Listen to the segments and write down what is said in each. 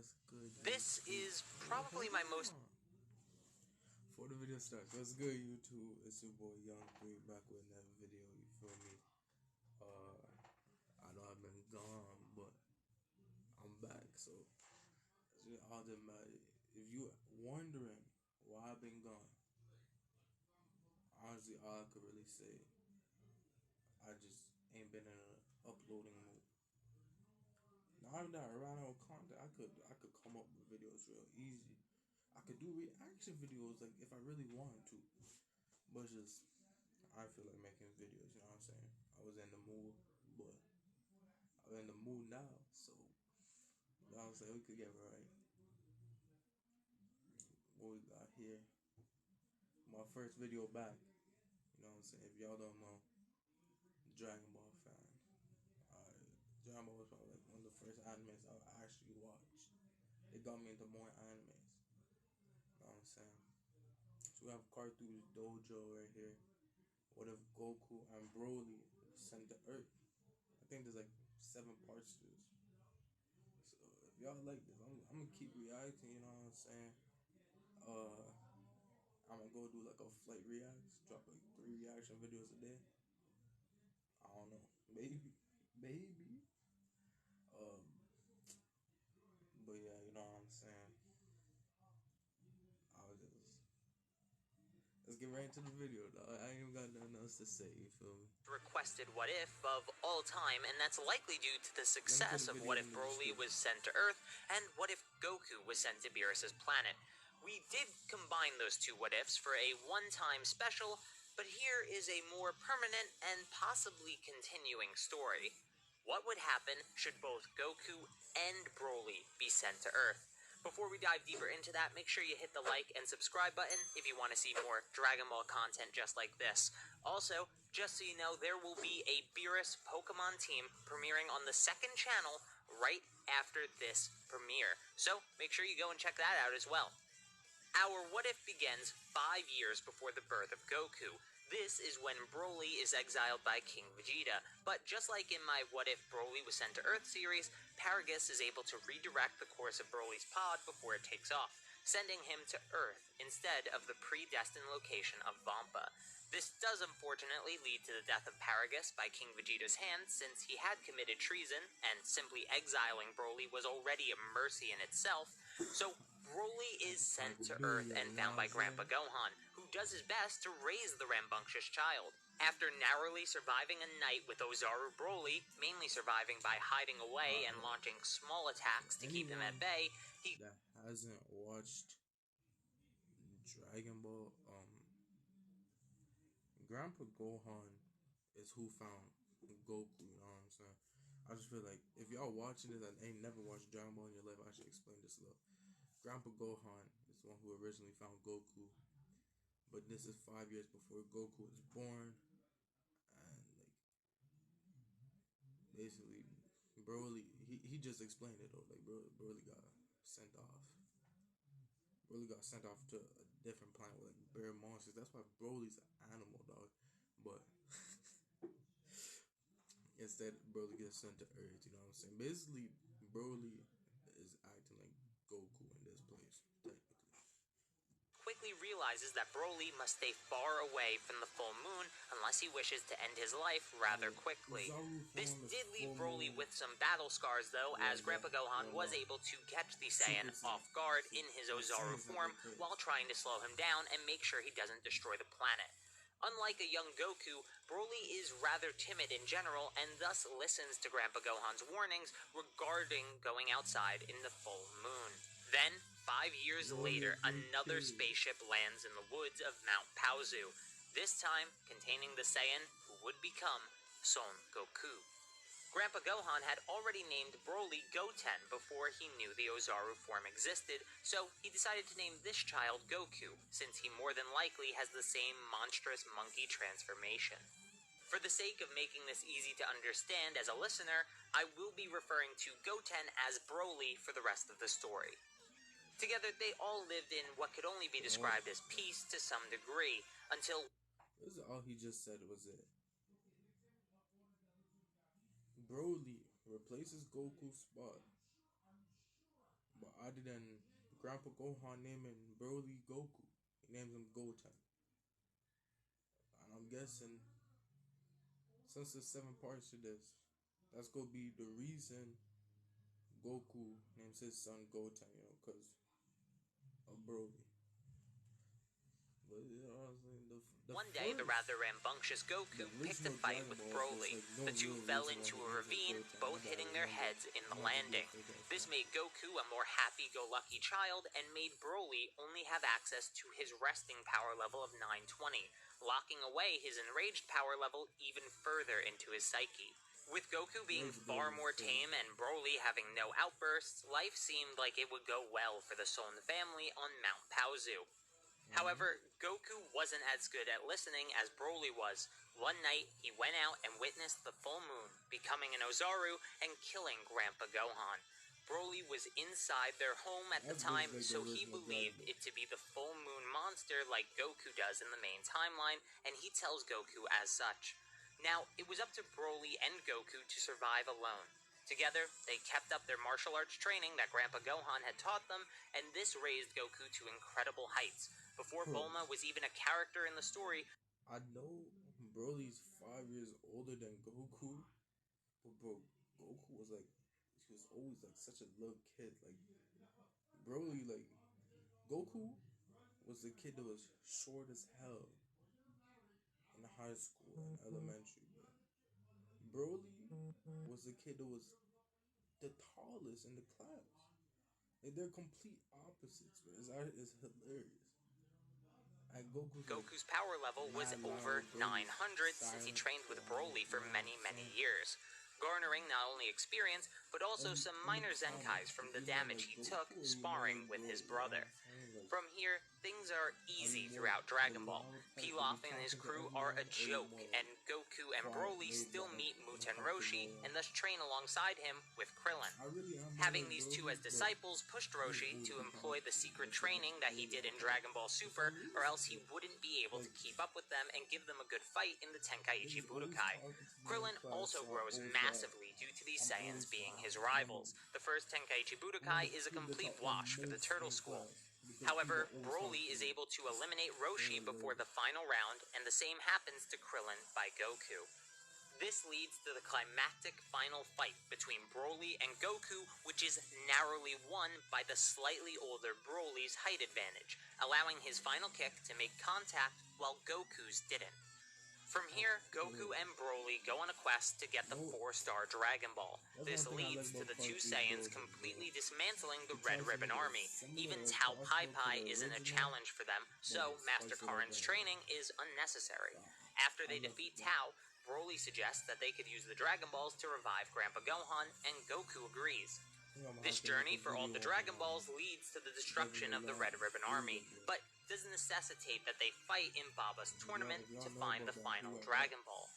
What's good? This is probably my most... Before the video starts, what's good, YouTube? It's your boy Young 3 back with another video. You feel me? I know I've been gone, but I'm back. So it's just all that matters. If you wondering why I've been gone, honestly, all I could really say, I just ain't been in an uploading mood. Now that I ran out of content, I could come up with videos real easy. I could do reaction videos like if I really wanted to, but just I feel like making videos. You know what I'm saying? I was in the mood, but I'm in the mood now, so I was like we could get right. What we got here? My first video back. You know what I'm saying? If y'all don't know, Dragon Ball fan. Dragon Ball was probably like one of the first animes I actually watched. It got me into more animes. You know what I'm saying? So we have Cartoon's Dojo right here. What if Goku and Broly sent to Earth? I think there's like 7 parts to this. So if y'all like this, I'm gonna keep reacting. You know what I'm saying? I'm gonna go do like a flight reacts, drop like 3 reaction videos a day. I don't know, maybe. But yeah, you know what I'm saying. Let's get right into the video, dog. I ain't even got nothing else to say, you feel me? requested What If of all time, and that's likely due to the success of What If Broly was sent to Earth and What If Goku was sent to Beerus's planet. We did combine those two What Ifs for a one-time special, but here is a more permanent and possibly continuing story. What would happen should both Goku and Broly be sent to Earth? Before we dive deeper into that, make sure you hit the like and subscribe button if you want to see more Dragon Ball content just like this. Also, just so you know, there will be a Beerus Pokemon team premiering on the 2nd channel right after this premiere. So, make sure you go and check that out as well. Our What If begins 5 years before the birth of Goku. This is when Broly is exiled by King Vegeta, but just like in my What If Broly was sent to Earth series, Paragus is able to redirect the course of Broly's pod before it takes off, sending him to Earth instead of the predestined location of Vampa. This does unfortunately lead to the death of Paragus by King Vegeta's hand, since he had committed treason, and simply exiling Broly was already a mercy in itself. So Broly is sent to Earth and found by Grandpa Gohan, who does his best to raise the rambunctious child. After narrowly surviving a night with Ozaru Broly, mainly surviving by hiding away and launching small attacks to keep him at bay, he that hasn't watched Dragon Ball, Grandpa Gohan is who found Goku, you know what I'm saying? I just feel like if y'all watching this and ain't never watched Dragon Ball in your life, I should explain this a little. Grandpa Gohan is the one who originally found Goku, but this is 5 years before Goku was born, and like basically Broly, he just explained it though. Like Broly got sent off. Broly got sent off to a different planet with like bear monsters. That's why Broly's an animal, dog. But instead, Broly gets sent to Earth. You know what I'm saying? Basically, Broly is acting like Goku in this place, technically. quickly realizes that Broly must stay far away from the full moon unless he wishes to end his life rather quickly. This did leave Broly with some battle scars though, as Grandpa Gohan was able to catch the Saiyan off guard in his Ozaru form while trying to slow him down and make sure he doesn't destroy the planet. Unlike a young Goku, Broly is rather timid in general and thus listens to Grandpa Gohan's warnings regarding going outside in the full moon. Then, 5 years later, another spaceship lands in the woods of Mount Paozu, this time containing the Saiyan who would become Son Goku. Grandpa Gohan had already named Broly Goten before he knew the Ozaru form existed, so he decided to name this child Goku, since he more than likely has the same monstrous monkey transformation. For the sake of making this easy to understand as a listener, I will be referring to Goten as Broly for the rest of the story. Together, they all lived in what could only be described as peace to some degree, until... This is all he just said was it. Broly replaces Goku's spot, but why didn't Grandpa Gohan name him Broly Goku? He names him Goten. And I'm guessing, since there's 7 parts to this, that's gonna be the reason Goku names his son Goten, because of Broly. But One day, the rather rambunctious Goku picked a fight with Broly. The two fell into a ravine, both hitting their heads in the landing. This made Goku a more happy-go-lucky child and made Broly only have access to his resting power level of 920, locking away his enraged power level even further into his psyche. With Goku being far more tame and Broly having no outbursts, life seemed like it would go well for the Son family on Mount Paozu. However, Goku wasn't as good at listening as Broly was. One night, he went out and witnessed the full moon, becoming an Ozaru and killing Grandpa Gohan. Broly was inside their home at the time, so he believed it to be the full moon monster like Goku does in the main timeline, and he tells Goku as such. Now, it was up to Broly and Goku to survive alone. Together, they kept up their martial arts training that Grandpa Gohan had taught them, and this raised Goku to incredible heights. Before Bulma was even a character in the story. I know Broly's 5 years older than Goku, but bro, Goku was like, he was always like such a little kid. Like Broly, like Goku was the kid that was short as hell in high school and elementary. But Broly was the kid that was the tallest in the class. Like they're complete opposites, but it's hilarious. And Goku's power level was over 900 since he trained with Broly for many, many years, garnering not only experience, but also some minor zenkais from the damage he took sparring with his brother. From here, things are easy throughout Dragon Ball. Pilaf and his crew are a joke, and Goku and Broly still meet Muten Roshi and thus train alongside him with Krillin. Having these two as disciples pushed Roshi to employ the secret training that he did in Dragon Ball Super, or else he wouldn't be able to keep up with them and give them a good fight in the Tenkaichi Budokai. Krillin also grows massively due to these Saiyans being his rivals. The first Tenkaichi Budokai is a complete wash for the Turtle School. However, Broly is able to eliminate Roshi before the final round, and the same happens to Krillin by Goku. This leads to the climactic final fight between Broly and Goku, which is narrowly won by the slightly older Broly's height advantage, allowing his final kick to make contact while Goku's didn't. From here, Goku and Broly go on a quest to get the 4-star Dragon Ball. This leads to the two Saiyans completely dismantling the Red Ribbon Army. Even Tao Pai Pai isn't a challenge for them, so Master Karin's training is unnecessary. After they defeat Tao, Broly suggests that they could use the Dragon Balls to revive Grandpa Gohan, and Goku agrees. This journey for all the Dragon Balls leads to the destruction of the Red Ribbon Army, but does necessitate that they fight in Baba's tournament to find the final Dragon Ball.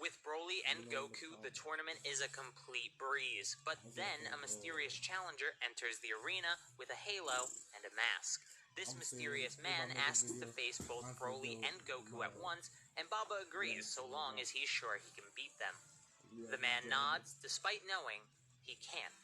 With Broly and Goku, the tournament is a complete breeze, but then a mysterious challenger enters the arena with a halo and a mask. This mysterious man asks to face both Broly and Goku at once, and Baba agrees so long as he's sure he can beat them. The man nods, despite knowing he can't.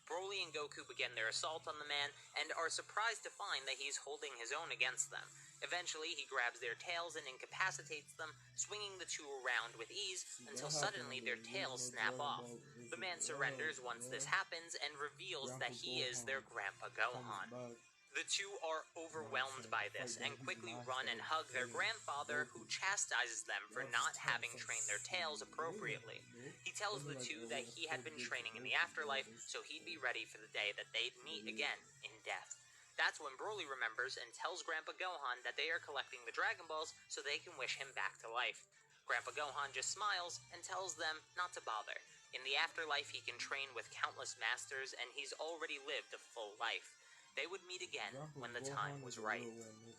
Broly and Goku begin their assault on the man, and are surprised to find that he's holding his own against them. Eventually, he grabs their tails and incapacitates them, swinging the two around with ease, until suddenly their tails snap off. The man surrenders once this happens, and reveals that he is their Grandpa Gohan. The two are overwhelmed by this, and quickly run and hug their grandfather, who chastises them for not having trained their tails appropriately. He tells the two that he had been training in the afterlife, so he'd be ready for the day that they'd meet again in death. That's when Broly remembers and tells Grandpa Gohan that they are collecting the Dragon Balls so they can wish him back to life. Grandpa Gohan just smiles and tells them not to bother. In the afterlife, he can train with countless masters, and he's already lived a full life. They would meet again when the time was right.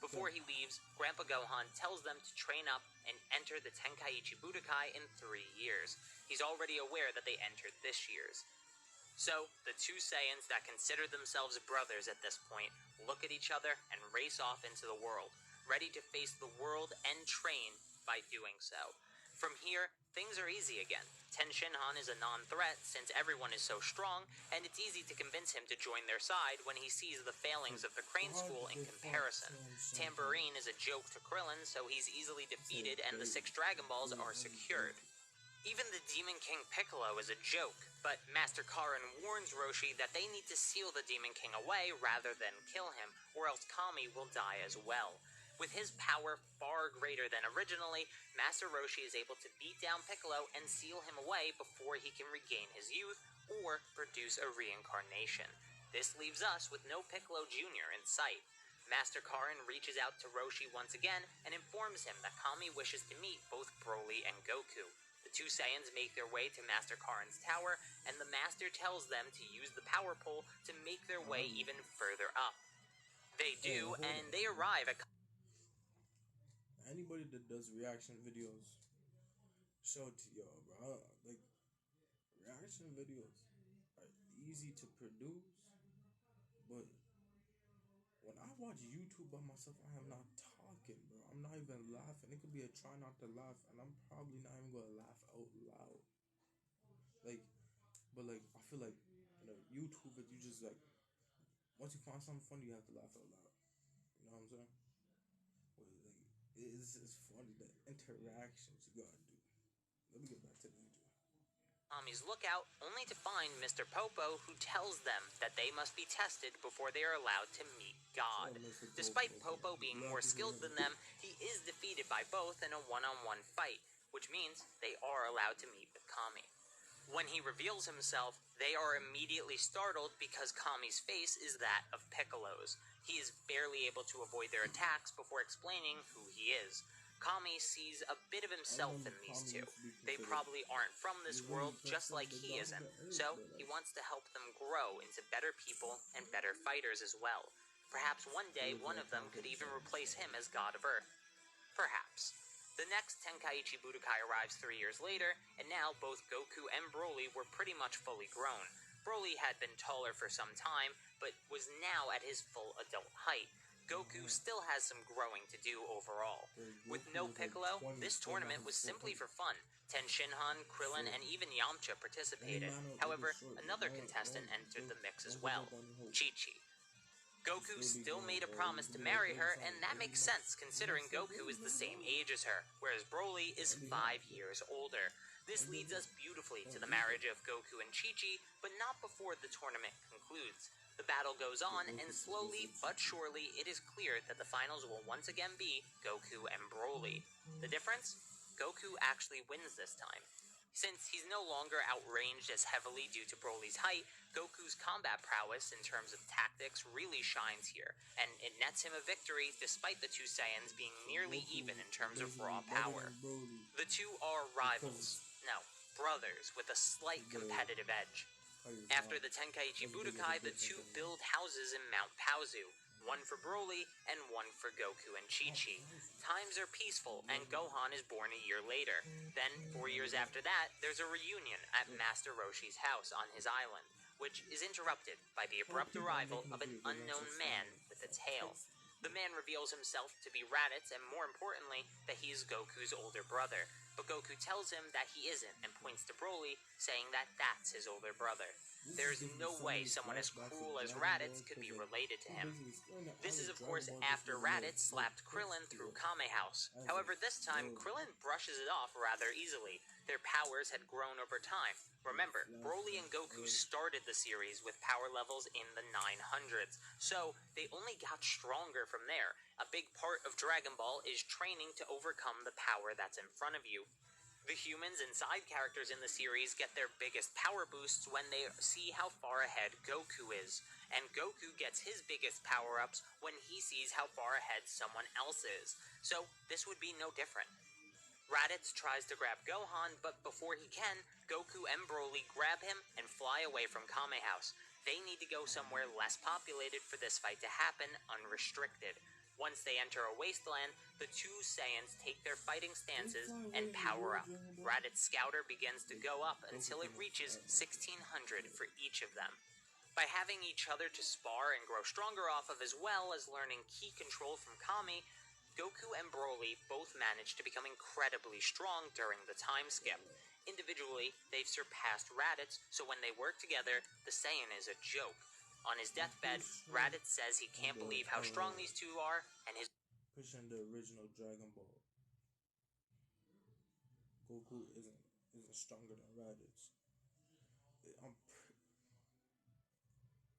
Before he leaves, Grandpa Gohan tells them to train up and enter the Tenkaichi Budokai in 3 years. He's already aware that they entered this year's. So, the two Saiyans that consider themselves brothers at this point look at each other and race off into the world, ready to face the world and train by doing so. From here, things are easy again. Ten Shinhan is a non-threat since everyone is so strong, and it's easy to convince him to join their side when he sees the failings of the Crane School in comparison. Tambourine is a joke to Krillin, so he's easily defeated and the 6 Dragon Balls are secured. Even the Demon King Piccolo is a joke, but Master Karin warns Roshi that they need to seal the Demon King away rather than kill him, or else Kami will die as well. With his power far greater than originally, Master Roshi is able to beat down Piccolo and seal him away before he can regain his youth or produce a reincarnation. This leaves us with no Piccolo Jr. in sight. Master Karin reaches out to Roshi once again and informs him that Kami wishes to meet both Broly and Goku. The two Saiyans make their way to Master Karin's tower, and the Master tells them to use the power pole to make their way even further up. They do, and they arrive at... Anybody that does reaction videos, show it to y'all, bro. Like, reaction videos are easy to produce, but when I watch YouTube by myself, I am not talking, bro. I'm not even laughing. It could be a try not to laugh, and I'm probably not even gonna laugh out loud. Like, but like, I feel like, you know, YouTube, you just like, once you find something funny, you have to laugh out loud. You know what I'm saying? It's funny, the interactions you gotta do. Let me get back to the video. Kami's lookout, only to find Mr. Popo, who tells them that they must be tested before they are allowed to meet God. Despite Popo being more skilled than them, he is defeated by both in a one-on-one fight, which means they are allowed to meet with Kami. When he reveals himself, they are immediately startled because Kami's face is that of Piccolo's. He is barely able to avoid their attacks before explaining who he is. Kami sees a bit of himself in these two. They probably aren't from this world just like he isn't, so he wants to help them grow into better people and better fighters as well. Perhaps one day one of them could even replace him as God of Earth. Perhaps. The next Tenkaichi Budokai arrives 3 years later, and now both Goku and Broly were pretty much fully grown. Broly had been taller for some time, but was now at his full adult height. Goku still has some growing to do overall. With no Piccolo, this tournament was simply for fun. Ten Shinhan, Krillin, and even Yamcha participated. However, another contestant entered the mix as well, Chi-Chi. Goku still made a promise to marry her, and that makes sense considering Goku is the same age as her, whereas Broly is 5 years older. This leads us beautifully to the marriage of Goku and Chi-Chi, but not before the tournament concludes. The battle goes on, and slowly but surely it is clear that the finals will once again be Goku and Broly. The difference? Goku actually wins this time. Since he's no longer outranged as heavily due to Broly's height, Goku's combat prowess in terms of tactics really shines here, and it nets him a victory despite the two Saiyans being nearly even in terms of raw power. The two are rivals, no, brothers with a slight competitive edge. After the Tenkaichi Budokai, the two build houses in Mount Paozu, one for Broly and one for Goku and Chi-Chi. Times are peaceful, and Gohan is born a year later. Then, 4 years after that, there's a reunion at Master Roshi's house on his island, which is interrupted by the abrupt arrival of an unknown man with a tail. The man reveals himself to be Raditz, and more importantly, that he is Goku's older brother. But Goku tells him that he isn't, and points to Broly, saying that that's his older brother. There's no way someone as cruel as Raditz could be related to him. This is of course after Raditz slapped Krillin through Kame House. However, this time, Krillin brushes it off rather easily. Their powers had grown over time. Remember, Broly and Goku started the series with power levels in the 900s, so they only got stronger from there. A big part of Dragon Ball is training to overcome the power that's in front of you. The humans and side characters in the series get their biggest power boosts when they see how far ahead Goku is, and Goku gets his biggest power-ups when he sees how far ahead someone else is, so this would be no different. Raditz tries to grab Gohan, but before he can, Goku and Broly grab him and fly away from Kame House. They need to go somewhere less populated for this fight to happen unrestricted. Once they enter a wasteland, the two Saiyans take their fighting stances and power up. Raditz's scouter begins to go up until it reaches 1600 for each of them. By having each other to spar and grow stronger off of, as well as learning key control from Kami, Goku and Broly both managed to become incredibly strong during the time skip. Individually, they've surpassed Raditz, so when they work together, the Saiyan is a joke. On his deathbed, Raditz says he can't believe how strong these two are, and his pushing the original Dragon Ball. Goku isn't stronger than Raditz.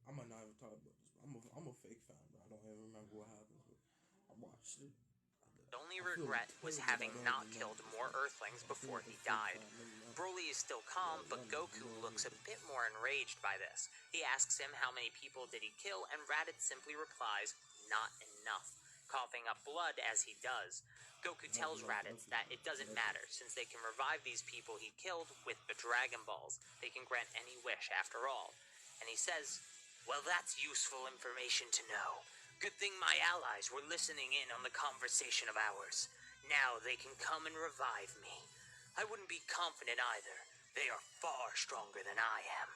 I'm not even talking about this. I'm a fake fan, bro. I don't even remember what happened. But I watched it. only regret was having not killed more Earthlings before he died. Broly is still calm, but Goku looks a bit more enraged by this. He asks him how many people did he kill, and Raditz simply replies, "Not enough," coughing up blood as he does. Goku tells Raditz that it doesn't matter, since they can revive these people he killed with the Dragon Balls. They can grant any wish after all. And he says, "Well, that's useful information to know. Good thing my allies were listening in on the conversation of ours. Now they can come and revive me. I wouldn't be confident either. They are far stronger than I am."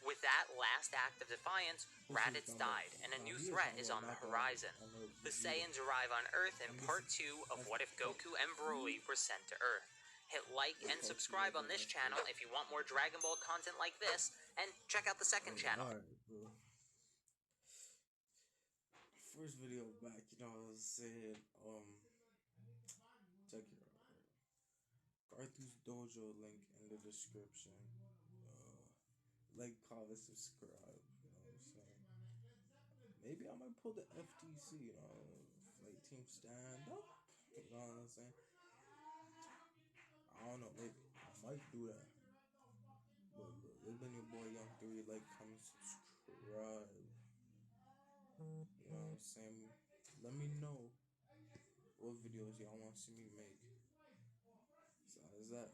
With that last act of defiance, Raditz died, and a new threat is on the horizon. The Saiyans arrive on Earth in part 2 of What If Goku and Broly were sent to Earth. Hit like and subscribe on this channel if you want more Dragon Ball content like this, and check out the second channel. First video back, I was saying, check it out. Carthu's Dojo link in the description. Like, comment, subscribe. You know what I'm saying? Maybe I might pull the FTC. Like Team Stand Up. You know what I'm saying? I don't know. Maybe I might do that. But look, it's been your boy Young 3. Like, comment, subscribe. You know what I'm saying? Let me know what videos y'all want to see me make. So is that